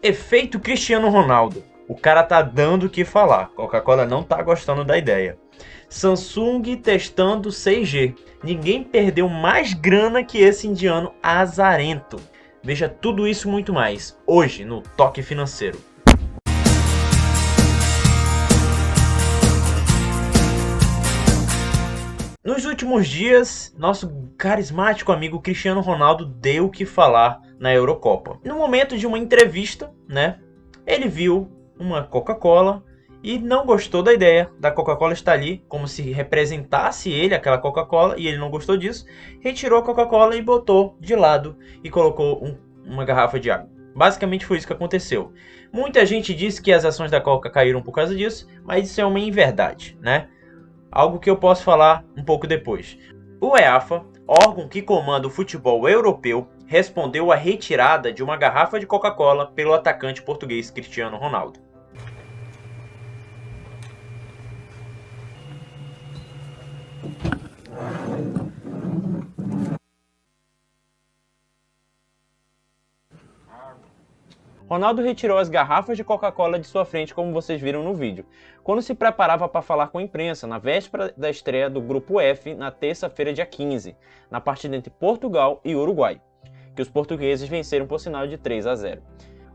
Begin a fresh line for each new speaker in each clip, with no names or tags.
Efeito Cristiano Ronaldo. O cara tá dando o que falar. Coca-Cola não tá gostando da ideia. Samsung testando 6G. Ninguém perdeu mais grana que esse indiano azarento. Veja tudo isso e muito mais hoje no Toque Financeiro. Nos últimos dias, nosso carismático amigo Cristiano Ronaldo deu o que falar na Eurocopa. No momento de uma entrevista, né, ele viu uma Coca-Cola e não gostou da ideia da Coca-Cola estar ali, como se representasse ele, aquela Coca-Cola, e ele não gostou disso, retirou a Coca-Cola e botou de lado e colocou uma garrafa de água. Basicamente foi isso que aconteceu. Muita gente disse que as ações da Coca caíram por causa disso, mas isso é uma inverdade, né? Algo que eu posso falar um pouco depois. O UEFA, órgão que comanda o futebol europeu, respondeu à retirada de uma garrafa de Coca-Cola pelo atacante português Cristiano Ronaldo. Ronaldo retirou as garrafas de Coca-Cola de sua frente, como vocês viram no vídeo, quando se preparava para falar com a imprensa na véspera da estreia do Grupo F na terça-feira, dia 15, na partida entre Portugal e Uruguai, que os portugueses venceram por sinal de 3-0.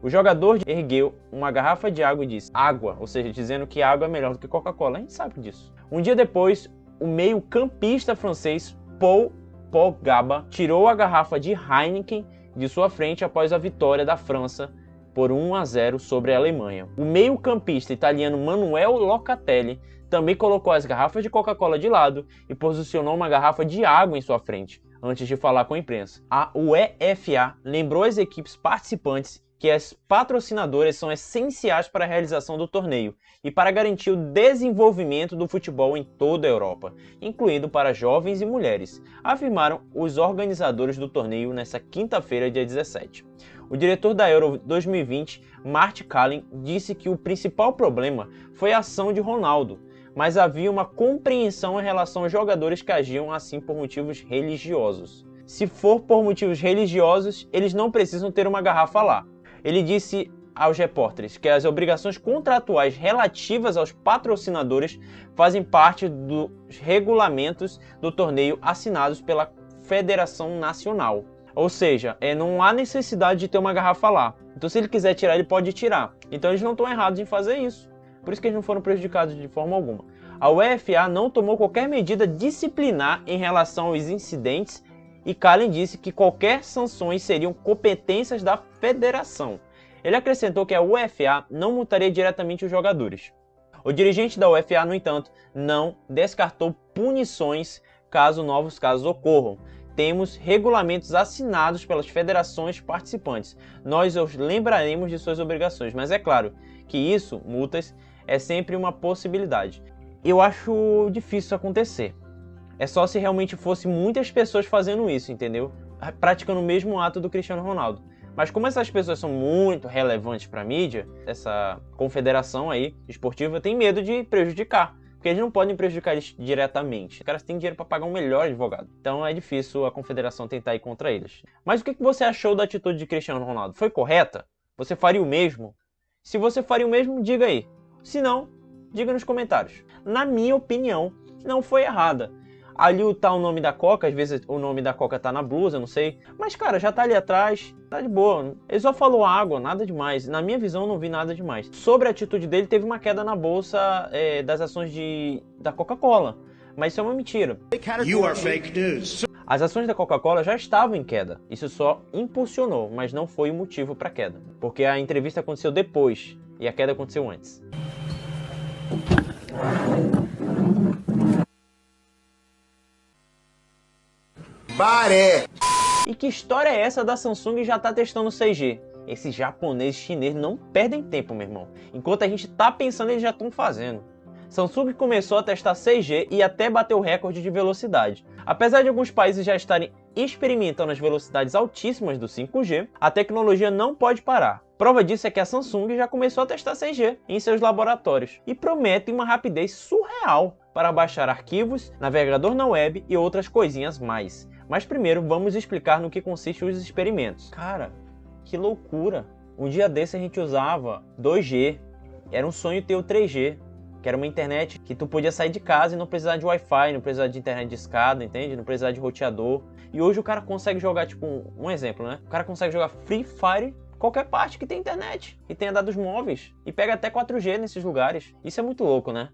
O jogador ergueu uma garrafa de água e disse água, ou seja, dizendo que água é melhor do que Coca-Cola. A gente sabe disso. Um dia depois, o meio-campista francês Paul Pogba tirou a garrafa de Heineken de sua frente após a vitória da França por 1-0 sobre a Alemanha. O meio-campista italiano Manuel Locatelli também colocou as garrafas de Coca-Cola de lado e posicionou uma garrafa de água em sua frente, antes de falar com a imprensa. A UEFA lembrou às equipes participantes que as patrocinadoras são essenciais para a realização do torneio e para garantir o desenvolvimento do futebol em toda a Europa, incluindo para jovens e mulheres, afirmaram os organizadores do torneio nesta quinta-feira, dia 17. O diretor da Euro 2020, Martin Kalin, disse que o principal problema foi a ação de Ronaldo, mas havia uma compreensão em relação aos jogadores que agiam assim por motivos religiosos. Se for por motivos religiosos, eles não precisam ter uma garrafa lá. Ele disse aos repórteres que as obrigações contratuais relativas aos patrocinadores fazem parte dos regulamentos do torneio assinados pela Federação Nacional. Ou seja, não há necessidade de ter uma garrafa lá. Então se ele quiser tirar, ele pode tirar. Então eles não estão errados em fazer isso. Por isso que eles não foram prejudicados de forma alguma. A UEFA não tomou qualquer medida disciplinar em relação aos incidentes e Kalin disse que qualquer sanções seriam competências da federação. Ele acrescentou que a UEFA não multaria diretamente os jogadores. O dirigente da UEFA, no entanto, não descartou punições caso novos casos ocorram. Temos regulamentos assinados pelas federações participantes. Nós os lembraremos de suas obrigações, mas é claro que isso, multas, é sempre uma possibilidade. Eu acho difícil isso acontecer. É só se realmente fosse muitas pessoas fazendo isso, entendeu? Praticando o mesmo ato do Cristiano Ronaldo. Mas como essas pessoas são muito relevantes para a mídia, essa confederação aí esportiva tem medo de prejudicar. Porque eles não podem prejudicar eles diretamente. Os caras têm dinheiro para pagar um melhor advogado. Então é difícil a confederação tentar ir contra eles. Mas o que você achou da atitude de Cristiano Ronaldo? Foi correta? Você faria o mesmo? Se você faria o mesmo, diga aí. Se não, diga nos comentários. Na minha opinião, não foi errada. Ali tá o nome da Coca, às vezes o nome da Coca tá na blusa, não sei. Mas, cara, já tá ali atrás, tá de boa. Ele só falou água, nada demais. Na minha visão, não vi nada demais. Sobre a atitude dele, teve uma queda na bolsa das ações da Coca-Cola. Mas isso é uma mentira.
You are fake news.
As ações da Coca-Cola já estavam em queda. Isso só impulsionou, mas não foi o motivo para a queda. Porque a entrevista aconteceu depois e a queda aconteceu antes.
Baré.
E que história é essa da Samsung já tá testando 6G? Esses japoneses e chineses não perdem tempo, meu irmão. Enquanto a gente tá pensando, eles já estão fazendo. Samsung começou a testar 6G e até bateu o recorde de velocidade. Apesar de alguns países já estarem experimentando as velocidades altíssimas do 5G, a tecnologia não pode parar. Prova disso é que a Samsung já começou a testar 6G em seus laboratórios e promete uma rapidez surreal para baixar arquivos, navegador na web e outras coisinhas mais. Mas primeiro vamos explicar no que consistem os experimentos. Cara, que loucura! Um dia desse a gente usava 2G, era um sonho ter o 3G, que era uma internet que tu podia sair de casa e não precisar de Wi-Fi, não precisar de internet de escada, entende? Não precisar de roteador. E hoje o cara consegue jogar, tipo, um exemplo, né? O cara consegue jogar Free Fire qualquer parte que tem internet e tenha dados móveis e pega até 4G nesses lugares. Isso é muito louco, né?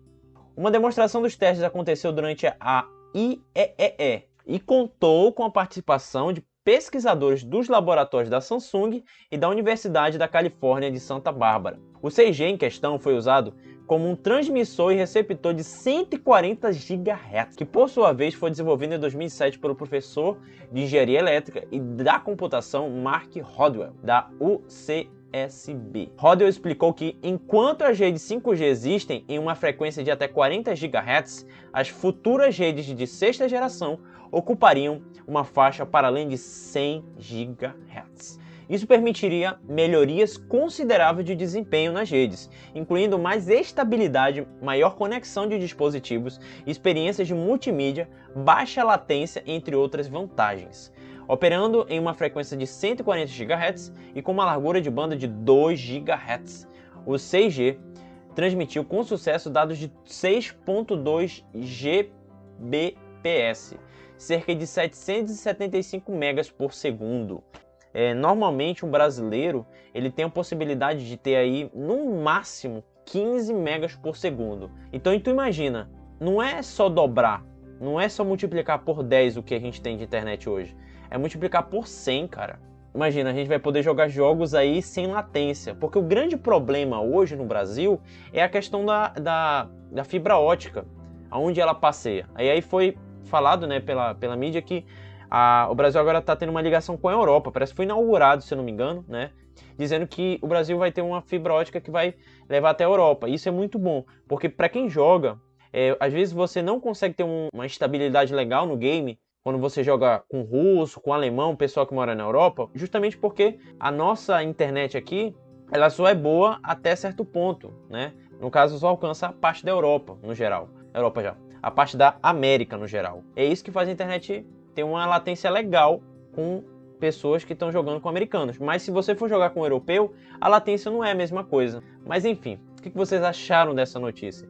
Uma demonstração dos testes aconteceu durante a IEEE e contou com a participação de pesquisadores dos laboratórios da Samsung e da Universidade da Califórnia de Santa Bárbara. O 6G em questão foi usado como um transmissor e receptor de 140 GHz, que por sua vez foi desenvolvido em 2007 pelo professor de Engenharia Elétrica e da Computação Mark Rodwell, da UCSB. Rodwell explicou que, enquanto as redes 5G existem em uma frequência de até 40 GHz, as futuras redes de sexta geração ocupariam uma faixa para além de 100 GHz. Isso permitiria melhorias consideráveis de desempenho nas redes, incluindo mais estabilidade, maior conexão de dispositivos, experiências de multimídia, baixa latência, entre outras vantagens. Operando em uma frequência de 140 GHz e com uma largura de banda de 2 GHz. O 6G transmitiu com sucesso dados de 6.2 Gbps, cerca de 775 megas por segundo. Normalmente um brasileiro ele tem a possibilidade de ter aí no máximo 15 megas por segundo. Então tu imagina, não é só dobrar, não é só multiplicar por 10 o que a gente tem de internet hoje, é multiplicar por 100, cara. Imagina, a gente vai poder jogar jogos aí sem latência, porque o grande problema hoje no Brasil é a questão da fibra ótica, aonde ela passeia. Aí foi falado, né, pela mídia que o Brasil agora está tendo uma ligação com a Europa, parece que foi inaugurado, se eu não me engano, né? Dizendo que o Brasil vai ter uma fibra ótica que vai levar até a Europa. Isso é muito bom, porque para quem joga, às vezes você não consegue ter uma estabilidade legal no game quando você joga com russo, com alemão, pessoal que mora na Europa, justamente porque a nossa internet aqui, ela só é boa até certo ponto, né? No caso, só alcança a parte da Europa, no geral. Europa já. A parte da América, no geral. É isso que faz a internet ter uma latência legal com pessoas que estão jogando com americanos. Mas se você for jogar com um europeu, a latência não é a mesma coisa. Mas enfim, o que vocês acharam dessa notícia?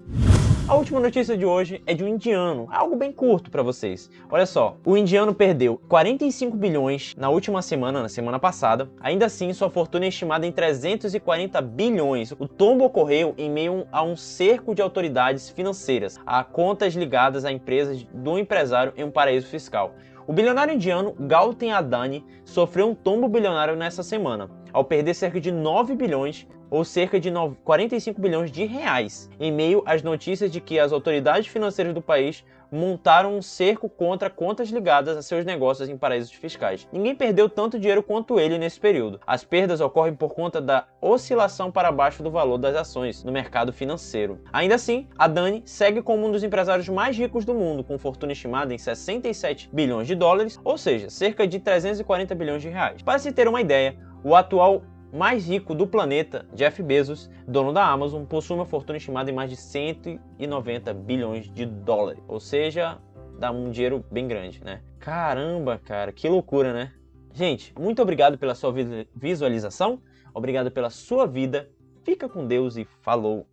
A última notícia de hoje é de um indiano, algo bem curto para vocês. Olha só, o indiano perdeu 45 bilhões na última semana, na semana passada. Ainda assim, sua fortuna é estimada em 340 bilhões. O tombo ocorreu em meio a um cerco de autoridades financeiras, a contas ligadas a empresas do empresário em um paraíso fiscal. O bilionário indiano Gautam Adani sofreu um tombo bilionário nessa semana, ao perder cerca de 9 bilhões ou cerca de 45 bilhões de reais, em meio às notícias de que as autoridades financeiras do país montaram um cerco contra contas ligadas a seus negócios em paraísos fiscais. Ninguém perdeu tanto dinheiro quanto ele nesse período. As perdas ocorrem por conta da oscilação para baixo do valor das ações no mercado financeiro. Ainda assim, Adani segue como um dos empresários mais ricos do mundo, com fortuna estimada em 67 bilhões de dólares, ou seja, cerca de 340 bilhões de reais. Para se ter uma ideia, o atual mais rico do planeta, Jeff Bezos, dono da Amazon, possui uma fortuna estimada em mais de 190 bilhões de dólares. Ou seja, dá um dinheiro bem grande, né? Caramba, cara, que loucura, né? Gente, muito obrigado pela sua visualização, obrigado pela sua vida, fica com Deus e falou!